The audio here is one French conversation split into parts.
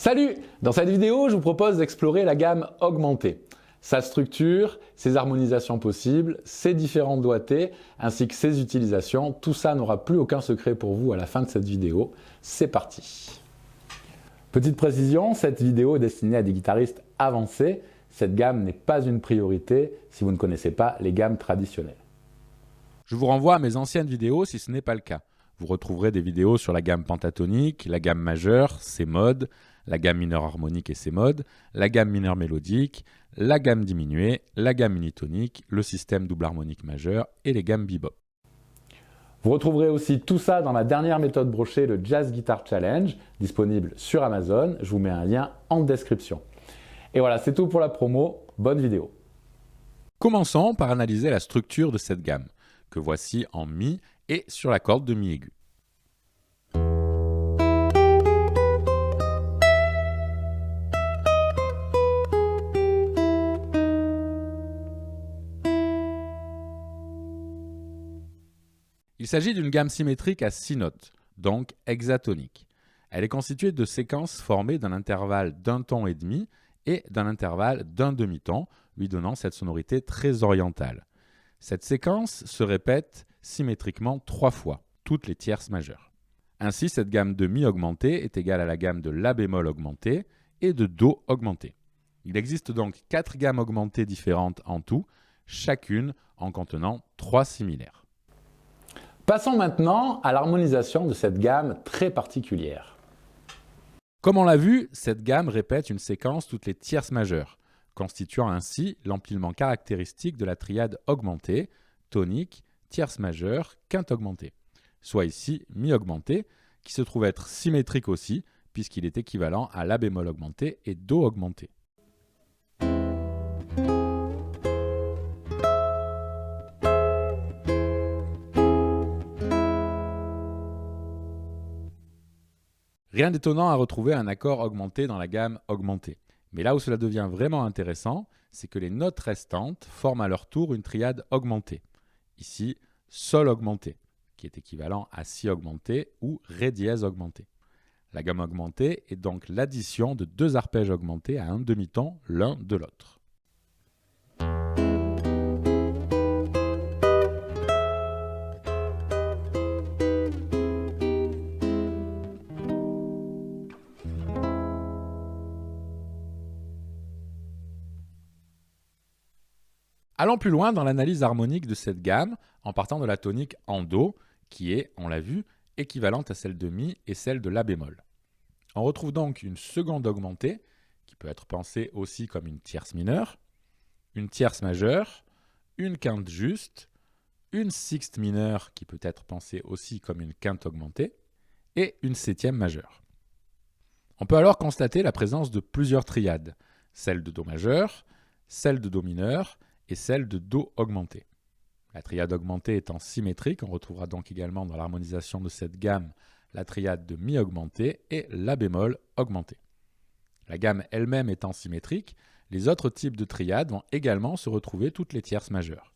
Salut! Dans cette vidéo, je vous propose d'explorer la gamme augmentée. Sa structure, ses harmonisations possibles, ses différentes doigtés, ainsi que ses utilisations, tout ça n'aura plus aucun secret pour vous à la fin de cette vidéo. C'est parti! Petite précision, cette vidéo est destinée à des guitaristes avancés. Cette gamme n'est pas une priorité si vous ne connaissez pas les gammes traditionnelles. Je vous renvoie à mes anciennes vidéos si ce n'est pas le cas. Vous retrouverez des vidéos sur la gamme pentatonique, la gamme majeure, ses modes, la gamme mineure harmonique et ses modes, la gamme mineure mélodique, la gamme diminuée, la gamme unitonique, le système double harmonique majeur et les gammes bebop. Vous retrouverez aussi tout ça dans ma dernière méthode brochée, le Jazz Guitar Challenge, disponible sur Amazon. Je vous mets un lien en description. Et voilà, c'est tout pour la promo. Bonne vidéo. Commençons par analyser la structure de cette gamme, que voici en Mi et sur la corde de Mi aigu. Il s'agit d'une gamme symétrique à 6 notes, donc hexatonique. Elle est constituée de séquences formées d'un intervalle d'un ton et demi et d'un intervalle d'un demi-ton, lui donnant cette sonorité très orientale. Cette séquence se répète symétriquement 3 fois, toutes les tierces majeures. Ainsi, cette gamme de Mi augmentée est égale à la gamme de La bémol augmentée et de Do augmenté. Il existe donc 4 gammes augmentées différentes en tout, chacune en contenant 3 similaires. Passons maintenant à l'harmonisation de cette gamme très particulière. Comme on l'a vu, cette gamme répète une séquence toutes les tierces majeures, constituant ainsi l'empilement caractéristique de la triade augmentée, tonique, tierce majeure, quinte augmentée, soit ici Mi augmenté, qui se trouve être symétrique aussi, puisqu'il est équivalent à La bémol augmenté et Do augmenté. Rien d'étonnant à retrouver un accord augmenté dans la gamme augmentée. Mais là où cela devient vraiment intéressant, c'est que les notes restantes forment à leur tour une triade augmentée. Ici, Sol augmenté, qui est équivalent à Si augmenté ou Ré dièse augmenté. La gamme augmentée est donc l'addition de 2 arpèges augmentés à un demi-ton l'un de l'autre. Allons plus loin dans l'analyse harmonique de cette gamme en partant de la tonique en Do, qui est, on l'a vu, équivalente à celle de Mi et celle de La bémol. On retrouve donc une seconde augmentée, qui peut être pensée aussi comme une tierce mineure, une tierce majeure, une quinte juste, une sixte mineure qui peut être pensée aussi comme une quinte augmentée, et une septième majeure. On peut alors constater la présence de plusieurs triades, celle de Do majeur, celle de Do mineur, et celle de Do augmenté. La triade augmentée étant symétrique, on retrouvera donc également dans l'harmonisation de cette gamme la triade de Mi augmenté et La bémol augmenté. La gamme elle-même étant symétrique, les autres types de triades vont également se retrouver toutes les tierces majeures.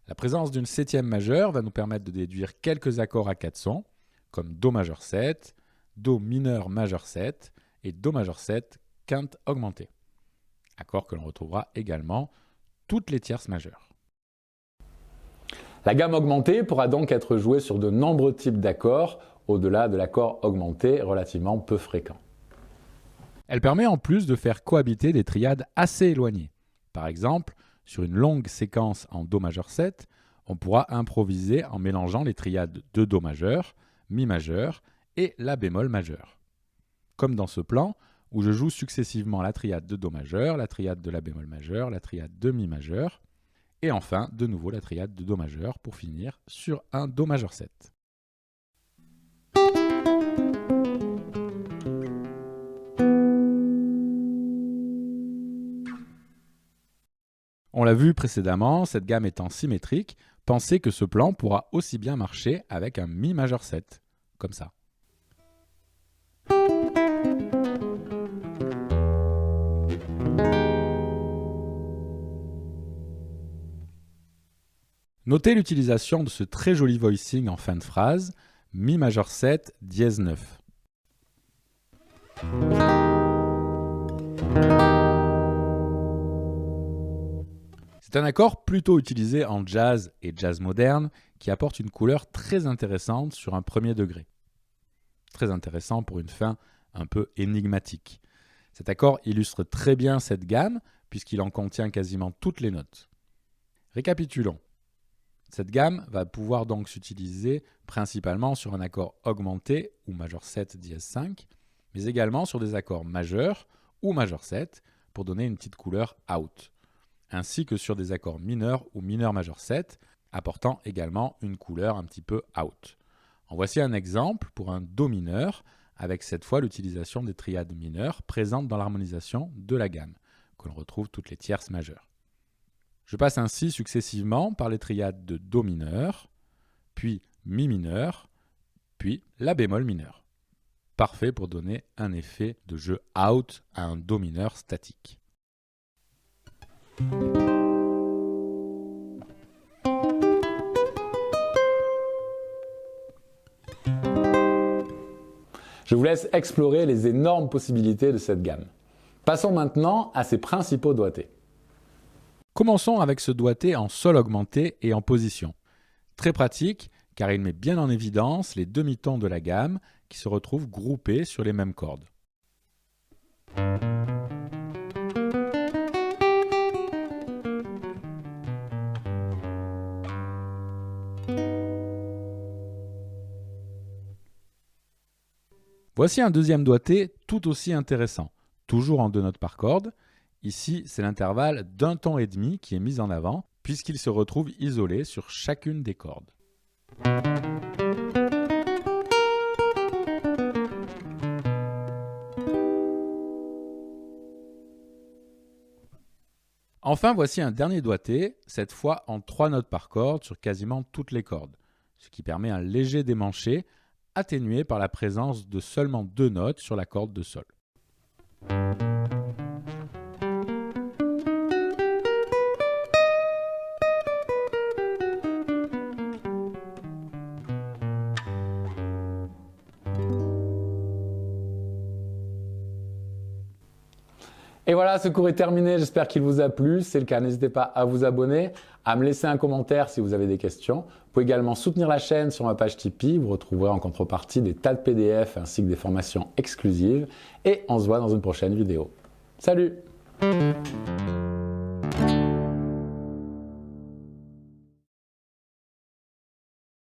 La présence d'une septième majeure va nous permettre de déduire quelques accords à 4 sons, comme Do majeur 7, Do mineur majeur 7 et Do majeur 7 quinte augmentée. Accords que l'on retrouvera également toutes les tierces majeures. La gamme augmentée pourra donc être jouée sur de nombreux types d'accords, au-delà de l'accord augmenté relativement peu fréquent. Elle permet en plus de faire cohabiter des triades assez éloignées. Par exemple, sur une longue séquence en Do majeur 7, on pourra improviser en mélangeant les triades de Do majeur, Mi majeur et La bémol majeur. Comme dans ce plan, où je joue successivement la triade de Do majeur, la triade de La bémol majeur, la triade de Mi majeur, et enfin, de nouveau la triade de Do majeur pour finir sur un Do majeur 7. On l'a vu précédemment, cette gamme étant symétrique, pensez que ce plan pourra aussi bien marcher avec un Mi majeur 7, comme ça. Notez l'utilisation de ce très joli voicing en fin de phrase, Mi majeur 7, dièse 9. C'est un accord plutôt utilisé en jazz et jazz moderne qui apporte une couleur très intéressante sur un premier degré. Très intéressant pour une fin un peu énigmatique. Cet accord illustre très bien cette gamme puisqu'il en contient quasiment toutes les notes. Récapitulons. Cette gamme va pouvoir donc s'utiliser principalement sur un accord augmenté ou majeur 7 dièse 5, mais également sur des accords majeurs ou majeur 7 pour donner une petite couleur out, ainsi que sur des accords mineurs ou mineur majeur 7, apportant également une couleur un petit peu out. En voici un exemple pour un Do mineur, avec cette fois l'utilisation des triades mineures présentes dans l'harmonisation de la gamme, que l'on retrouve toutes les tierces majeures. Je passe ainsi successivement par les triades de Do mineur, puis Mi mineur, puis La bémol mineur. Parfait pour donner un effet de jeu out à un Do mineur statique. Je vous laisse explorer les énormes possibilités de cette gamme. Passons maintenant à ses principaux doigtés. Commençons avec ce doigté en sol augmenté et en position. Très pratique car il met bien en évidence les demi-tons de la gamme qui se retrouvent groupés sur les mêmes cordes. Voici un deuxième doigté tout aussi intéressant, toujours en 2 notes par corde. Ici, c'est l'intervalle d'un ton et demi qui est mis en avant, puisqu'il se retrouve isolé sur chacune des cordes. Enfin, voici un dernier doigté, cette fois en 3 notes par corde sur quasiment toutes les cordes, ce qui permet un léger démanché, atténué par la présence de seulement 2 notes sur la corde de sol. Et voilà, ce cours est terminé, j'espère qu'il vous a plu. Si c'est le cas, n'hésitez pas à vous abonner, à me laisser un commentaire si vous avez des questions. Vous pouvez également soutenir la chaîne sur ma page Tipeee, vous retrouverez en contrepartie des tas de PDF ainsi que des formations exclusives. Et on se voit dans une prochaine vidéo. Salut!